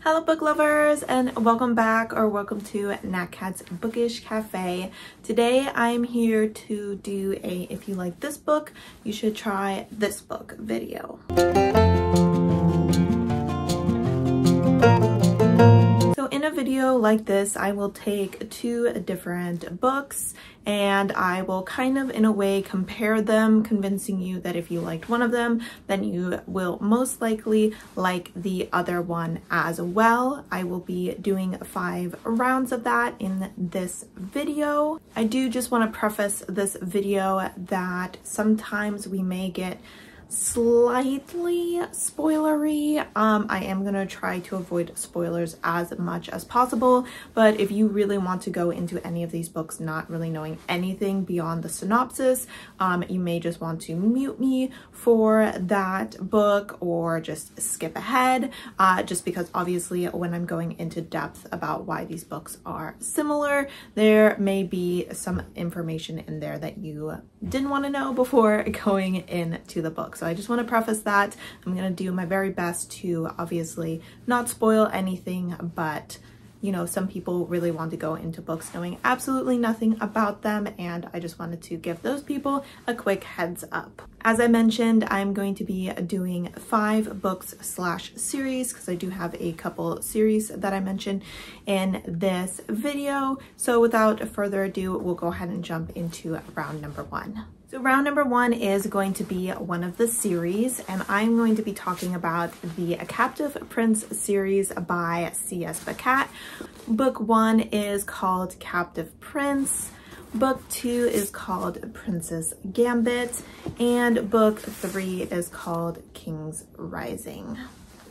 Hello book lovers, and welcome back or welcome to Natcat's Bookish Cafe. Today I'm here to do a if you like this book, you should try this book video. So in a video like this, I will take two different books and I will kind of in a way compare them, convincing you that if you liked one of them, then you will most likely like the other one as well. I will be doing 5 rounds of that in this video. I do just want to preface this video that sometimes we may get slightly spoilery. I am gonna try to avoid spoilers as much as possible, but if you really want to go into any of these books not really knowing anything beyond the synopsis, you may just want to mute me for that book or just skip ahead, just because obviously when I'm going into depth about why these books are similar, there may be some information in there that you didn't want to know before going into the book. So I just want to preface that. I'm going to do my very best to obviously not spoil anything, but you know, some people really want to go into books knowing absolutely nothing about them, and I just wanted to give those people a quick heads up. As I mentioned, I'm going to be doing 5 books / series because I do have a couple series that I mentioned in this video. So without further ado, we'll go ahead and jump into round number 1. So round number 1 is going to be one of the series, and I'm going to be talking about the Captive Prince series by C.S. Beckett. Book 1 is called Captive Prince. Book 2 is called Princess Gambit, and book 3 is called King's Rising.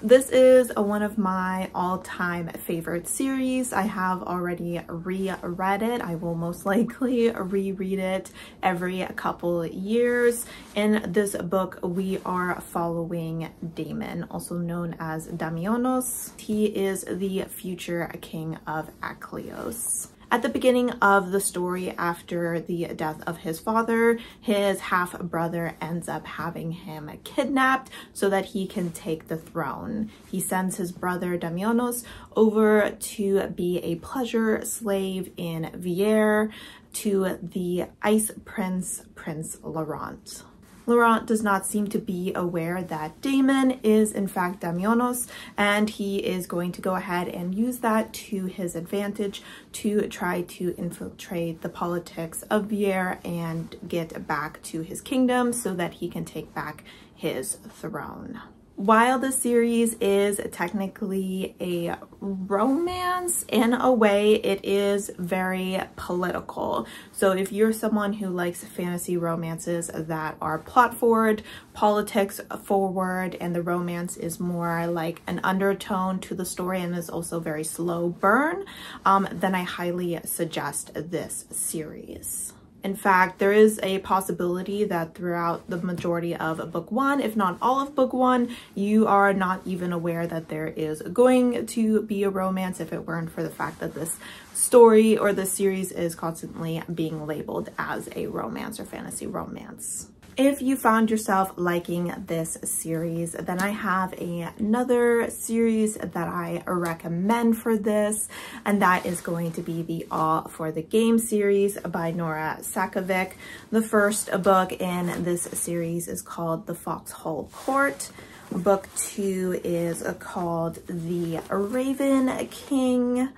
This is one of my all-time favorite series. I have already reread it. I will most likely reread it every couple years. In this book, we are following Damon, also known as Damianos. He is the future king of Aklios. At the beginning of the story, after the death of his father, his half-brother ends up having him kidnapped so that he can take the throne. He sends his brother Damianos over to be a pleasure slave in Vier to the Ice Prince, Prince Laurent. Laurent does not seem to be aware that Damon is in fact Damianos, and he is going to go ahead and use that to his advantage to try to infiltrate the politics of Vier and get back to his kingdom so that he can take back his throne. While the series is technically a romance, in a way it is very political. So if you're someone who likes fantasy romances that are plot forward, politics forward, and the romance is more like an undertone to the story and is also very slow burn, then I highly suggest this series. In fact, there is a possibility that throughout the majority of book 1, if not all of book 1, you are not even aware that there is going to be a romance if it weren't for the fact that this story or this series is constantly being labeled as a romance or fantasy romance. If you found yourself liking this series, then I have another series that I recommend for this, and that is going to be the All for the Game series by Nora Sakovic. The first book in this series is called The Foxhole Court. Book 2 is called The Raven King.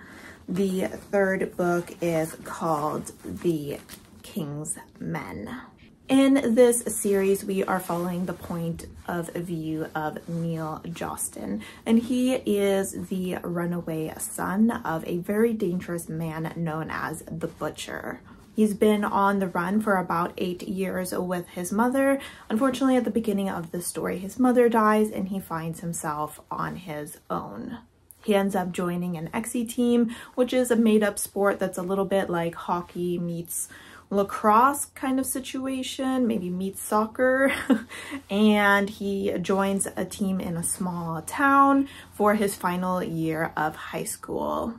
The third book is called The King's Men. In this series, we are following the point of view of Neil Jostin, and he is the runaway son of a very dangerous man known as the Butcher. He's been on the run for about 8 years with his mother. Unfortunately, at the beginning of the story, his mother dies and he finds himself on his own. He ends up joining an Exie team, which is a made-up sport that's a little bit like hockey meets lacrosse kind of situation, maybe meets soccer. And he joins a team in a small town for his final year of high school.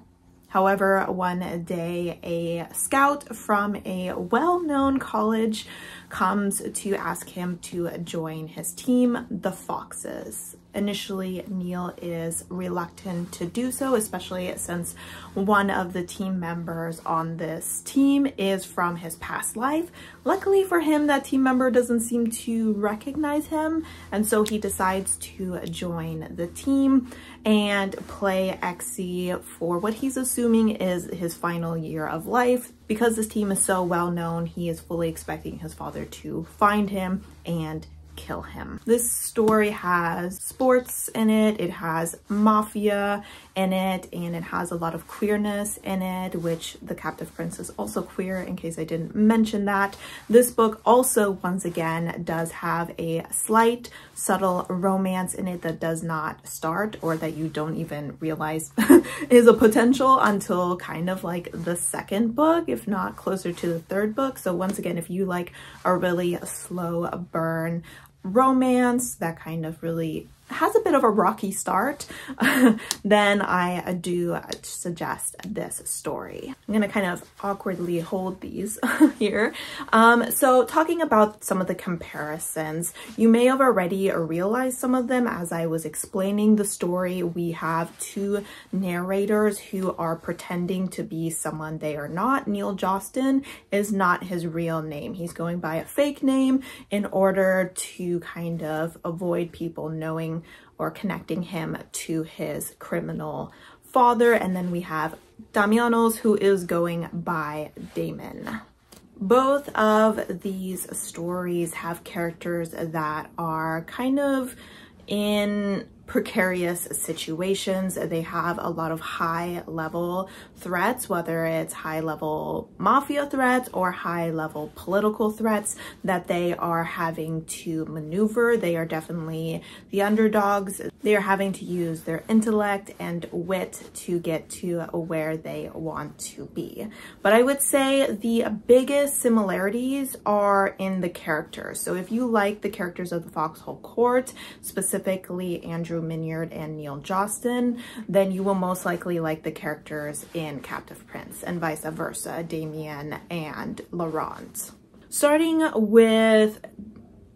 However, one day a scout from a well-known college comes to ask him to join his team, the Foxes. initially Neil is reluctant to do so, especially since one of the team members on this team is from his past life. Luckily for him, that team member doesn't seem to recognize him, and so he decides to join the team and play Xe for what he's assuming is his final year of life. Because this team is so well known, he is fully expecting his father to find him and kill him. This story has sports in it, it has mafia in it, and it has a lot of queerness in it, which the captive prince is also queer, in case I didn't mention that. This book also, once again, does have a slight, subtle romance in it that does not start, or that you don't even realize is a potential until kind of like the second book, if not closer to the third book. So once again, if you like a really slow burn romance that kind of really has a bit of a rocky start, then I do suggest this story. I'm gonna kind of awkwardly hold these here. So talking about some of the comparisons, you may have already realized some of them as I was explaining the story. We have two narrators who are pretending to be someone they are not. Neil Jostin is not his real name. He's going by a fake name in order to kind of avoid people knowing or connecting him to his criminal father. And then we have Damianos, who is going by Damon. Both of these stories have characters that are kind of in precarious situations. They have a lot of high level threats, whether it's high level mafia threats or high level political threats that they are having to maneuver. They are definitely the underdogs. They are having to use their intellect and wit to get to where they want to be. But I would say the biggest similarities are in the characters. So if you like the characters of the Foxhole Court, specifically Andrew Minyard and Neil Jostin, then you will most likely like the characters in Captive Prince, and vice versa, Damien and Laurent. Starting with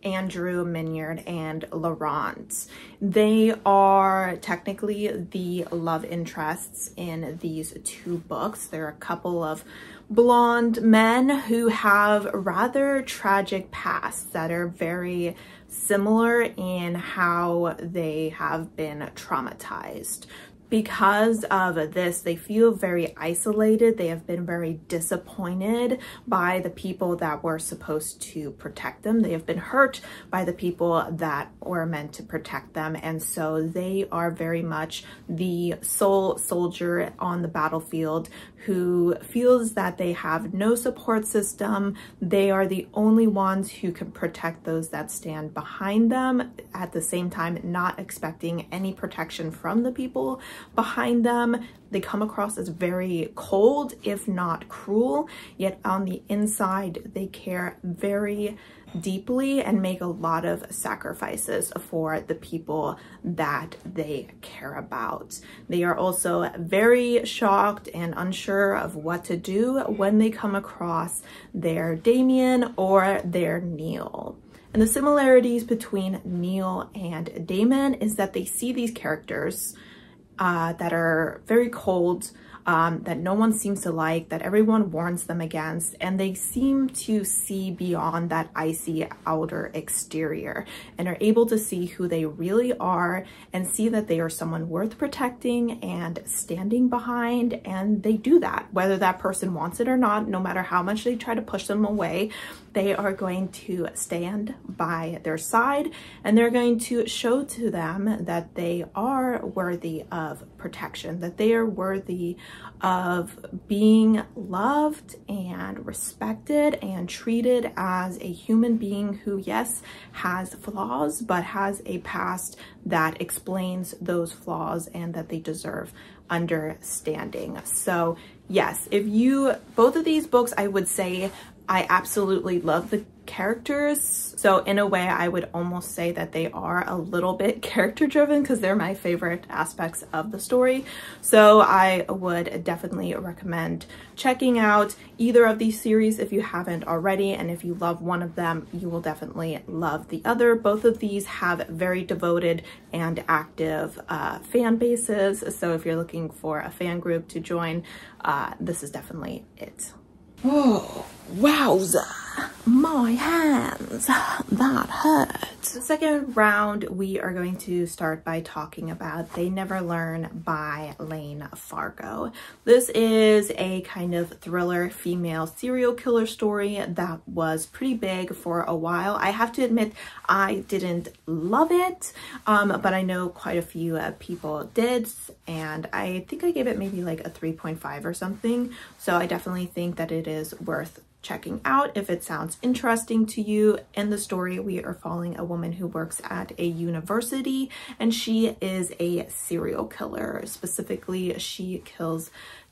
Andrew Minyard and Laurent, they are technically the love interests in these two books. There are a couple of blonde men who have rather tragic pasts that are very similar in how they have been traumatized. Because of this, they feel very isolated. They have been very disappointed by the people that were supposed to protect them. They have been hurt by the people that were meant to protect them. And so they are very much the sole soldier on the battlefield who feels that they have no support system. They are the only ones who can protect those that stand behind them, at the same time not expecting any protection from the people behind them. They come across as very cold, if not cruel, yet on the inside they care very deeply and make a lot of sacrifices for the people that they care about. They are also very shocked and unsure of what to do when they come across their Damien or their Neil. And the similarities between Neil and Damon is that they see these characters that are very cold, that no one seems to like, that everyone warns them against, and they seem to see beyond that icy outer exterior and are able to see who they really are and see that they are someone worth protecting and standing behind. And they do that, whether that person wants it or not. No matter how much they try to push them away, they are going to stand by their side, and they're going to show to them that they are worthy of protection, that they are worthy of being loved and respected and treated as a human being who, yes, has flaws, but has a past that explains those flaws and that they deserve understanding. So yes, if you, both of these books, I would say I absolutely love characters. So in a way, I would almost say that they are a little bit character driven because they're my favorite aspects of the story. So I would definitely recommend checking out either of these series if you haven't already. And if you love one of them, you will definitely love the other. Both of these have very devoted and active fan bases. So if you're looking for a fan group to join, this is definitely it. Oh, wowza, my hands, that hurts. The second round, we are going to start by talking about They Never Learn by Lane Fargo. This is a kind of thriller female serial killer story that was pretty big for a while. I have to admit, I didn't love it, but I know quite a few people did, and I think I gave it maybe like a 3.5 or something. So I definitely think that it is worth checking out if it sounds interesting to you. In the story, we are following a woman who works at a university, and she is a serial killer. Specifically, she kills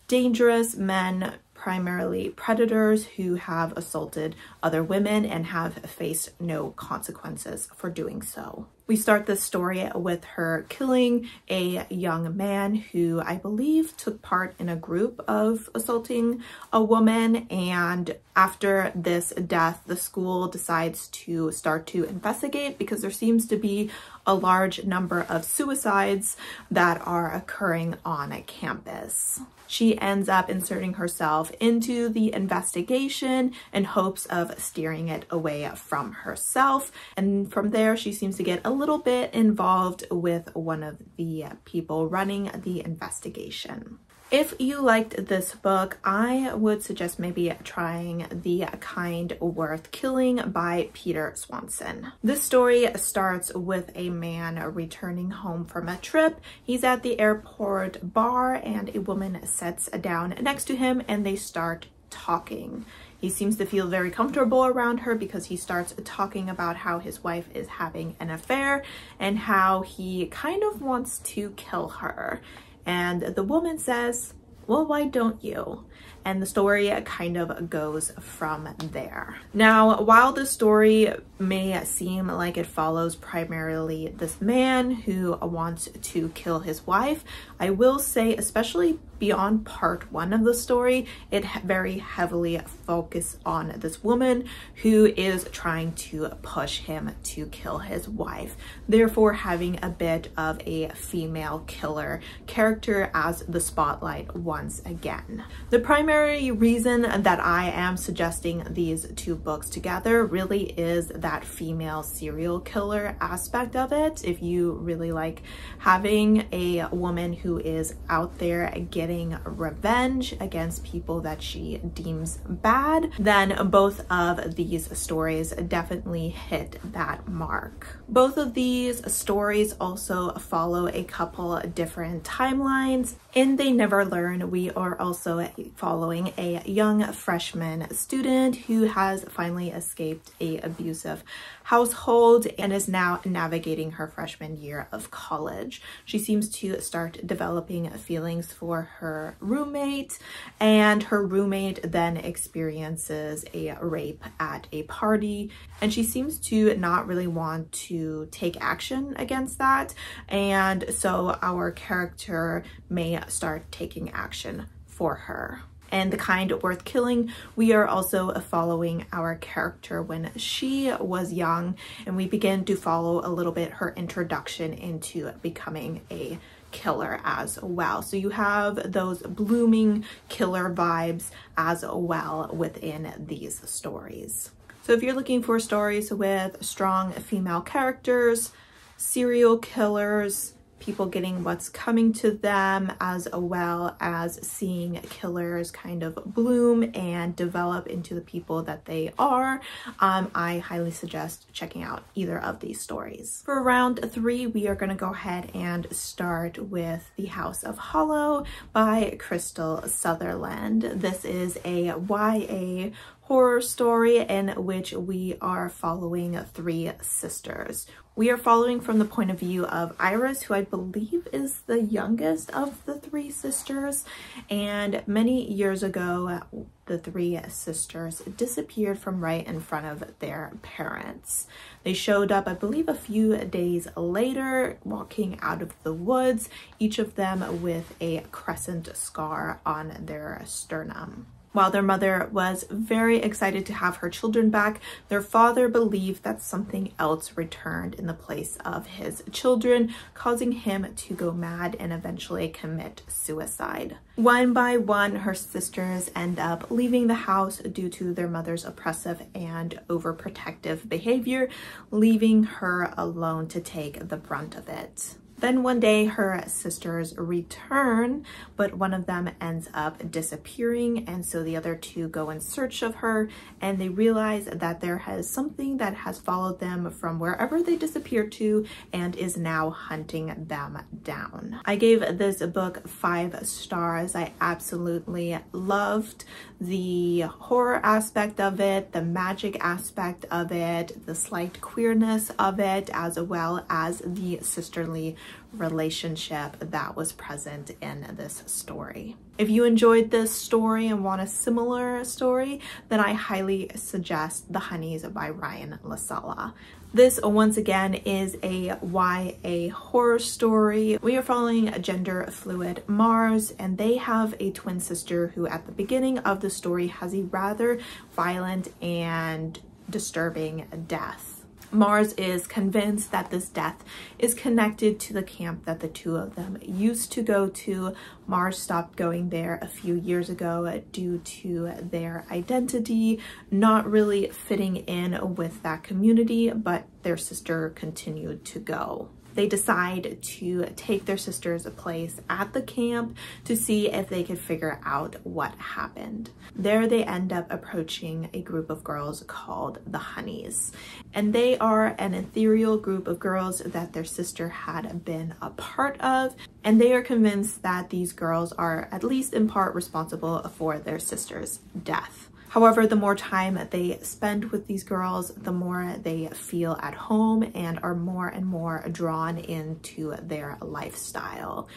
dangerous men, primarily predators, who have assaulted other women and have faced no consequences for doing so. We start this story with her killing a young man who I believe took part in a group of assaulting a woman, and after this death, the school decides to start to investigate because there seems to be a large number of suicides that are occurring on a campus. She ends up inserting herself into the investigation in hopes of steering it away from herself. And from there, she seems to get a little bit involved with one of the people running the investigation. If you liked this book, I would suggest maybe trying The Kind Worth Killing by Peter Swanson. This story starts with a man returning home from a trip. He's at the airport bar and a woman sits down next to him and they start talking. He seems to feel very comfortable around her because he starts talking about how his wife is having an affair and how he kind of wants to kill her. And the woman says, well, why don't you? And the story kind of goes from there. Now, while the story may seem like it follows primarily this man who wants to kill his wife, I will say, especially beyond part one of the story, it very heavily focuses on this woman who is trying to push him to kill his wife, therefore having a bit of a female killer character as the spotlight once again. The primary reason that I am suggesting these two books together really is that female serial killer aspect of it. If you really like having a woman who is out there getting revenge against people that she deems bad, then both of these stories definitely hit that mark. Both of these stories also follow a couple different timelines. In They Never Learn, we are also following a young freshman student who has finally escaped an abusive household and is now navigating her freshman year of college. She seems to start developing feelings for her roommate, and her roommate then experiences a rape at a party, and she seems to not really want to take action against that, and so our character may start taking action for her. And The Kind Worth Killing, we are also following our character when she was young, and we begin to follow a little bit her introduction into becoming a killer as well. So you have those blooming killer vibes as well within these stories. So if you're looking for stories with strong female characters, serial killers, people getting what's coming to them, as well as seeing killers kind of bloom and develop into the people that they are, I highly suggest checking out either of these stories. For round 3, we are going to go ahead and start with The House of Hollow by Crystal Sutherland. This is a YA horror story in which we are following 3 sisters. We are following from the point of view of Iris, who I believe is the youngest of the 3 sisters. And many years ago, the three sisters disappeared from right in front of their parents. They showed up, I believe, a few days later, walking out of the woods, each of them with a crescent scar on their sternum. While their mother was very excited to have her children back, their father believed that something else returned in the place of his children, causing him to go mad and eventually commit suicide. One by one, her sisters end up leaving the house due to their mother's oppressive and overprotective behavior, leaving her alone to take the brunt of it. Then one day her sisters return, but one of them ends up disappearing, and so the other two go in search of her, and they realize that there has something that has followed them from wherever they disappeared to and is now hunting them down. I gave this book 5 stars. I absolutely loved the horror aspect of it, the magic aspect of it, the slight queerness of it, as well as the sisterly relationship that was present in this story. If you enjoyed this story and want a similar story, then I highly suggest The Honeys by Ryan LaSala. This, once again, is a YA horror story. We are following a gender fluid Mars, and they have a twin sister who at the beginning of the story has a rather violent and disturbing death. Mars is convinced that this death is connected to the camp that the two of them used to go to. Mars stopped going there a few years ago due to their identity not really fitting in with that community, but their sister continued to go. They decide to take their sister's place at the camp to see if they could figure out what happened. There they end up approaching a group of girls called the Honeys, and they are an ethereal group of girls that their sister had been a part of, and they are convinced that these girls are at least in part responsible for their sister's death. However, the more time they spend with these girls, the more they feel at home and are more and more drawn into their lifestyle.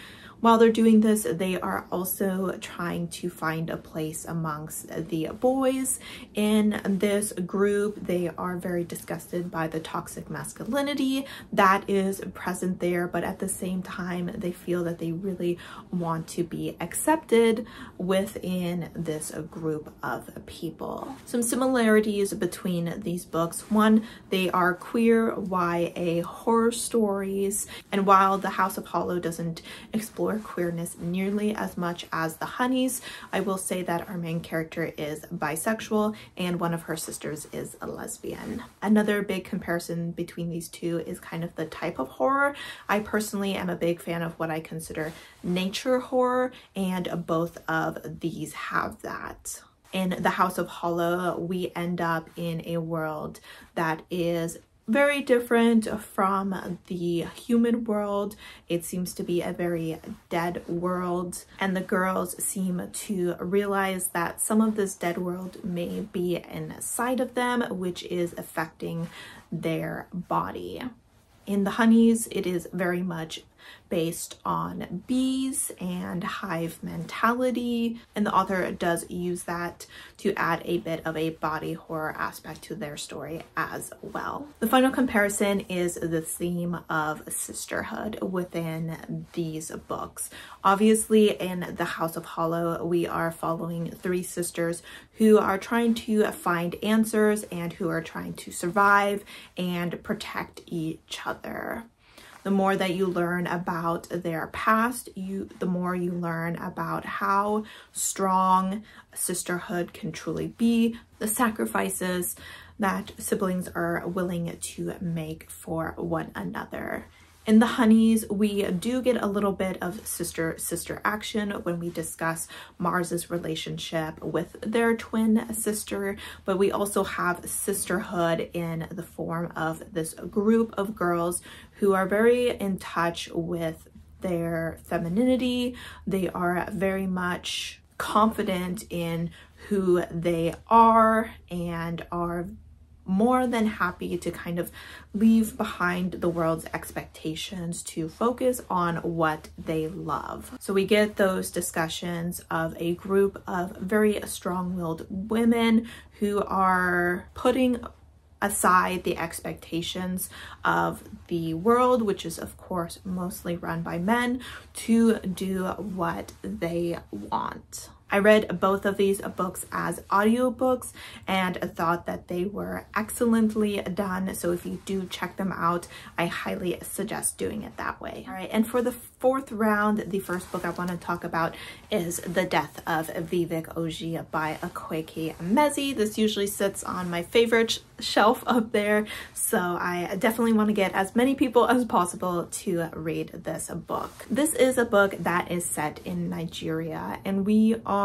While they're doing this, they are also trying to find a place amongst the boys in this group. They are very disgusted by the toxic masculinity that is present there, but at the same time, they feel that they really want to be accepted within this group of people. Some similarities between these books. One, they are queer YA horror stories, and while The House of Hollow doesn't explore queerness nearly as much as The Honeys, I will say that our main character is bisexual and one of her sisters is a lesbian. Another big comparison between these two is kind of the type of horror. I personally am a big fan of what I consider nature horror, and both of these have that. In The House of Hollow, we end up in a world that is very different from the human world. It seems to be a very dead world, and the girls seem to realize that some of this dead world may be inside of them, which is affecting their body. In The Honeys, it is very much based on bees and hive mentality, and the author does use that to add a bit of a body horror aspect to their story as well. The final comparison is the theme of sisterhood within these books. Obviously, in The House of Hollow, we are following 3 sisters who are trying to find answers and who are trying to survive and protect each other. The more that you learn about their past, the more you learn about how strong sisterhood can truly be, the sacrifices that siblings are willing to make for one another. In The Honeys, we do get a little bit of sister action when we discuss Mars's relationship with their twin sister, but we also have sisterhood in the form of this group of girls who are very in touch with their femininity. They are very much confident in who they are and are more than happy to kind of leave behind the world's expectations to focus on what they love. So we get those discussions of a group of very strong-willed women who are putting aside the expectations of the world, which is of course mostly run by men, to do what they want. I read both of these books as audiobooks and thought that they were excellently done. So if you do check them out, I highly suggest doing it that way. All right, and for the fourth round, the first book I want to talk about is The Death of Vivic Oji by Akwaeke Emezi. This usually sits on my favorite shelf up there, so I definitely want to get as many people as possible to read this book. This is a book that is set in Nigeria, and we are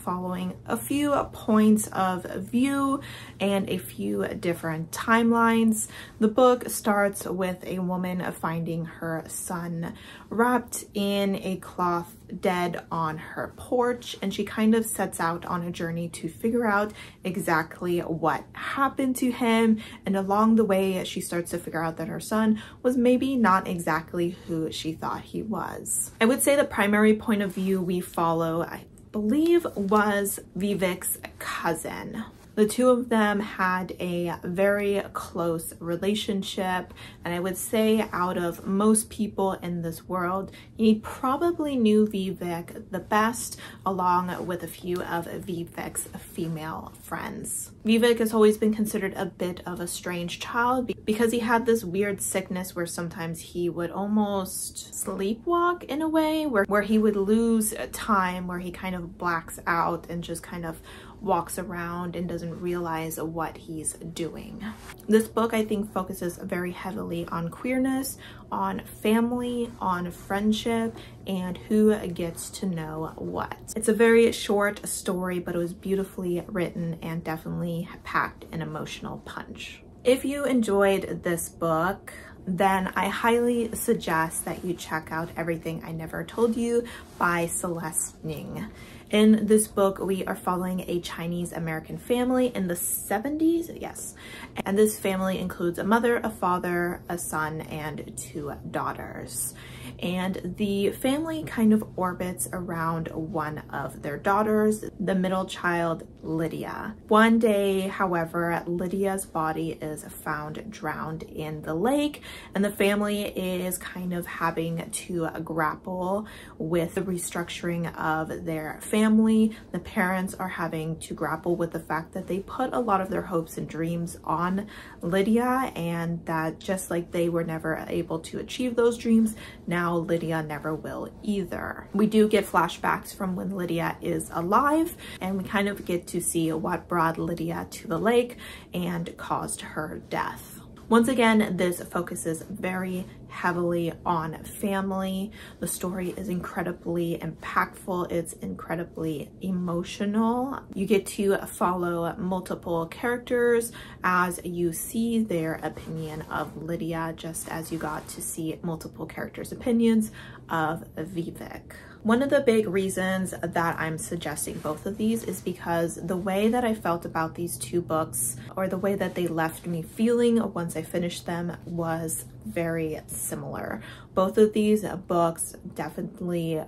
following a few points of view and a few different timelines. The book starts with a woman finding her son wrapped in a cloth dead on her porch, and she kind of sets out on a journey to figure out exactly what happened to him, and along the way she starts to figure out that her son was maybe not exactly who she thought he was. I would say the primary point of view we follow, I believe, was Vivic's cousin. The two of them had a very close relationship, and I would say out of most people in this world, he probably knew Vivic the best, along with a few of Vivic's female friends. Vivic has always been considered a bit of a strange child because he had this weird sickness where sometimes he would almost sleepwalk in a way, where he would lose time, where he kind of blacks out and just kind of walks around and doesn't realize what he's doing. This book, I think, focuses very heavily on queerness, on family, on friendship, and who gets to know what. It's a very short story, but it was beautifully written and definitely packed an emotional punch. If you enjoyed this book, then I highly suggest that you check out Everything I Never Told You by Celeste Ning. In this book, we are following a Chinese American family in the 70s, yes. And this family includes a mother, a father, a son, and 2 daughters. And the family kind of orbits around one of their daughters, the middle child, Lydia. One day, however, Lydia's body is found drowned in the lake, and the family is kind of having to grapple with the restructuring of their family. The parents are having to grapple with the fact that they put a lot of their hopes and dreams on Lydia, and that just like they were never able to achieve those dreams, now Lydia never will either. We do get flashbacks from when Lydia is alive, and we kind of get to see what brought Lydia to the lake and caused her death. Once again, this focuses very heavily on family. The story is incredibly impactful. It's incredibly emotional. You get to follow multiple characters as you see their opinion of Lydia, just as you got to see multiple characters' opinions of Vivic. One of the big reasons that I'm suggesting both of these is because the way that I felt about these 2 books, or the way that they left me feeling once I finished them, was very similar. Both of these books definitely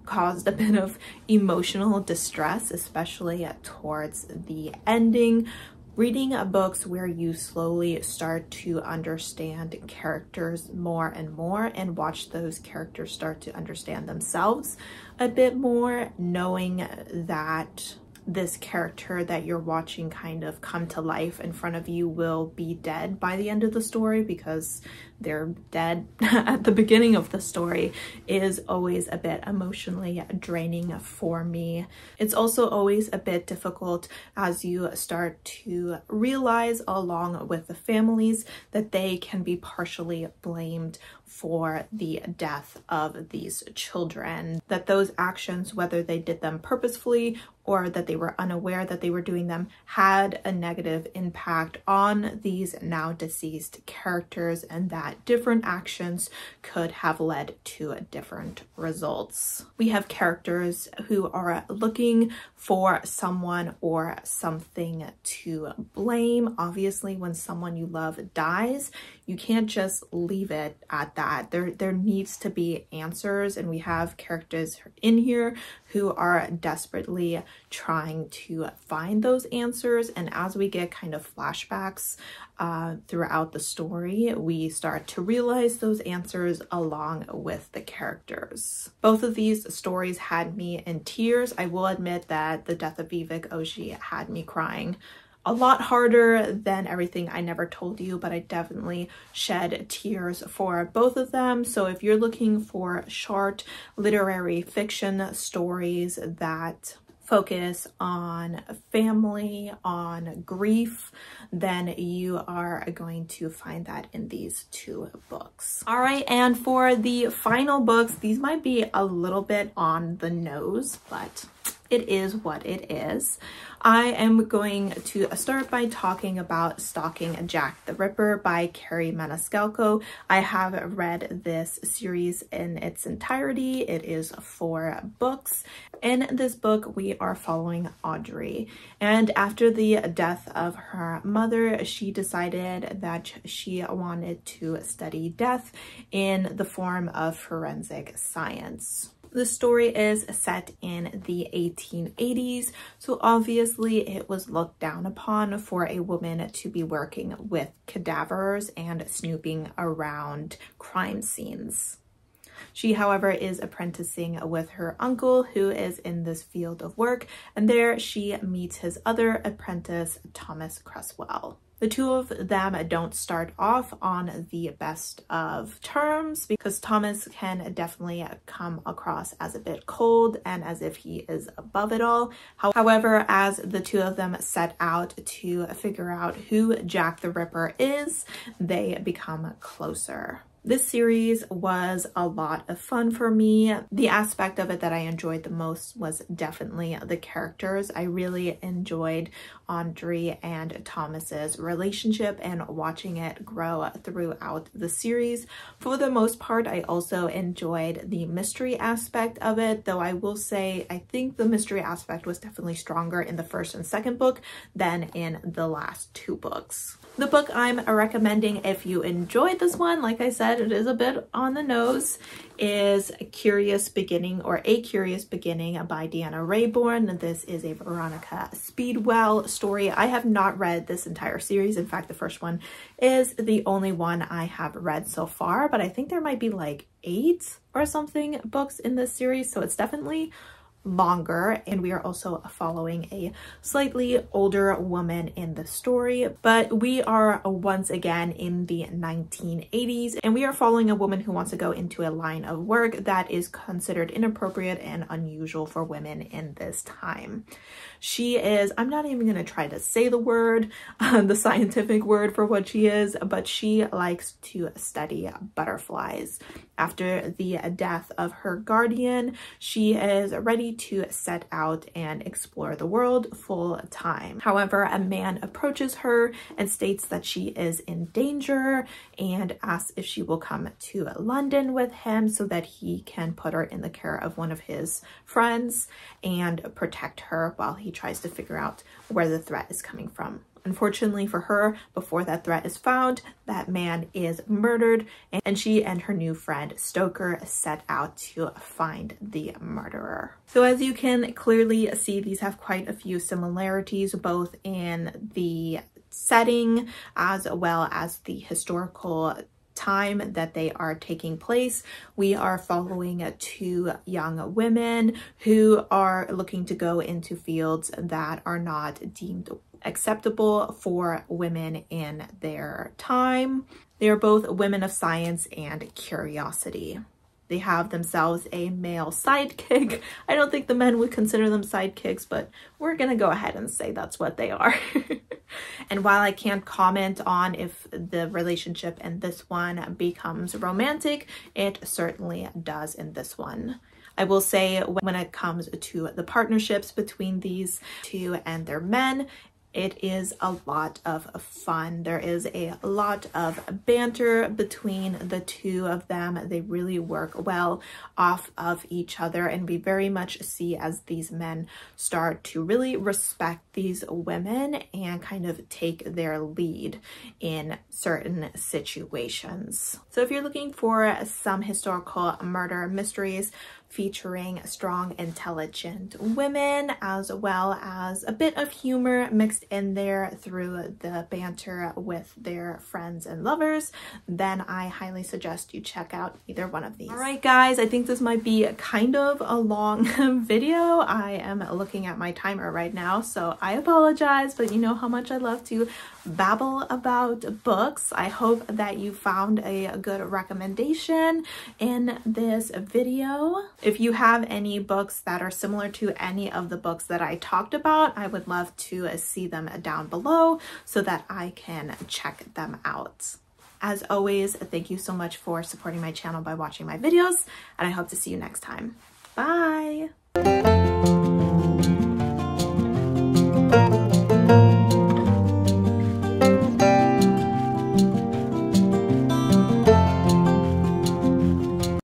caused a bit of emotional distress, especially towards the ending. Reading books where you slowly start to understand characters more and more, and watch those characters start to understand themselves a bit more, knowing that this character that you're watching kind of come to life in front of you will be dead by the end of the story, because they're dead at the beginning of the story, is always a bit emotionally draining for me. It's also always a bit difficult as you start to realize, along with the families, that they can be partially blamed for the death of these children, that those actions, whether they did them purposefully or that they were unaware that they were doing them, had a negative impact on these now deceased characters, and that different actions could have led to different results. We have characters who are looking for someone or something to blame. Obviously, when someone you love dies, you can't just leave it at that. There needs to be answers, and we have characters in here who are desperately trying to find those answers. And as we get kind of flashbacks throughout the story, we start to realize those answers along with the characters. Both of these stories had me in tears. I will admit that the Death of Vivic OG had me crying a lot harder than Everything I Never Told You, but I definitely shed tears for both of them. So if you're looking for short literary fiction stories that focus on family, on grief, then you are going to find that in these two books. All right, and for the final books, these might be a little bit on the nose, but it is what it is. I am going to start by talking about Stalking Jack the Ripper by Carrie Maniscalco. I have read this series in its entirety. It is 4 books. In this book, we are following Audrey. And after the death of her mother, she decided that she wanted to study death in the form of forensic science. The story is set in the 1880s, so obviously it was looked down upon for a woman to be working with cadavers and snooping around crime scenes. She, however, is apprenticing with her uncle, who is in this field of work, and there she meets his other apprentice, Thomas Cresswell. The two of them don't start off on the best of terms because Thomas can definitely come across as a bit cold and as if he is above it all. However, as the two of them set out to figure out who Jack the Ripper is, they become closer. This series was a lot of fun for me. The aspect of it that I enjoyed the most was definitely the characters. I really enjoyed Audrey and Thomas's relationship and watching it grow throughout the series. For the most part, I also enjoyed the mystery aspect of it, though I will say I think the mystery aspect was definitely stronger in the first and second book than in the last 2 books. The book I'm recommending if you enjoyed this one, like I said, it is a bit on the nose, is A Curious Beginning by Deanna Raybourn. This is a Veronica Speedwell story. I have not read this entire series. In fact, the first one is the only one I have read so far, but I think there might be like 8 or something books in this series, so it's definitely longer, and we are also following a slightly older woman in the story, but we are once again in the 1980s, and we are following a woman who wants to go into a line of work that is considered inappropriate and unusual for women in this time. She is, I'm not even going to try to say the word, the scientific word for what she is, but she likes to study butterflies. After the death of her guardian, she is ready to set out and explore the world full time. However, a man approaches her and states that she is in danger and asks if she will come to London with him so that he can put her in the care of one of his friends and protect her while he tries to figure out where the threat is coming from. Unfortunately for her, before that threat is found, that man is murdered, and she and her new friend Stoker set out to find the murderer. So as you can clearly see, these have quite a few similarities, both in the setting as well as the historical time that they are taking place. We are following 2 young women who are looking to go into fields that are not deemed acceptable for women in their time. They are both women of science and curiosity. They have themselves a male sidekick. I don't think the men would consider them sidekicks, but we're gonna go ahead and say that's what they are. And while I can't comment on if the relationship in this one becomes romantic, it certainly does in this one. I will say when it comes to the partnerships between these 2 and their men, it is a lot of fun. There is a lot of banter between the two of them. They really work well off of each other, and we very much see as these men start to really respect these women and kind of take their lead in certain situations. So if you're looking for some historical murder mysteries featuring strong, intelligent women, as well as a bit of humor mixed in there through the banter with their friends and lovers, then I highly suggest you check out either one of these. All right, guys, I think this might be kind of a long video. I am looking at my timer right now, so I apologize, but you know how much I love to babble about books. I hope that you found a good recommendation in this video. If you have any books that are similar to any of the books that I talked about, I would love to see them down below so that I can check them out. As always, thank you so much for supporting my channel by watching my videos, and I hope to see you next time. Bye!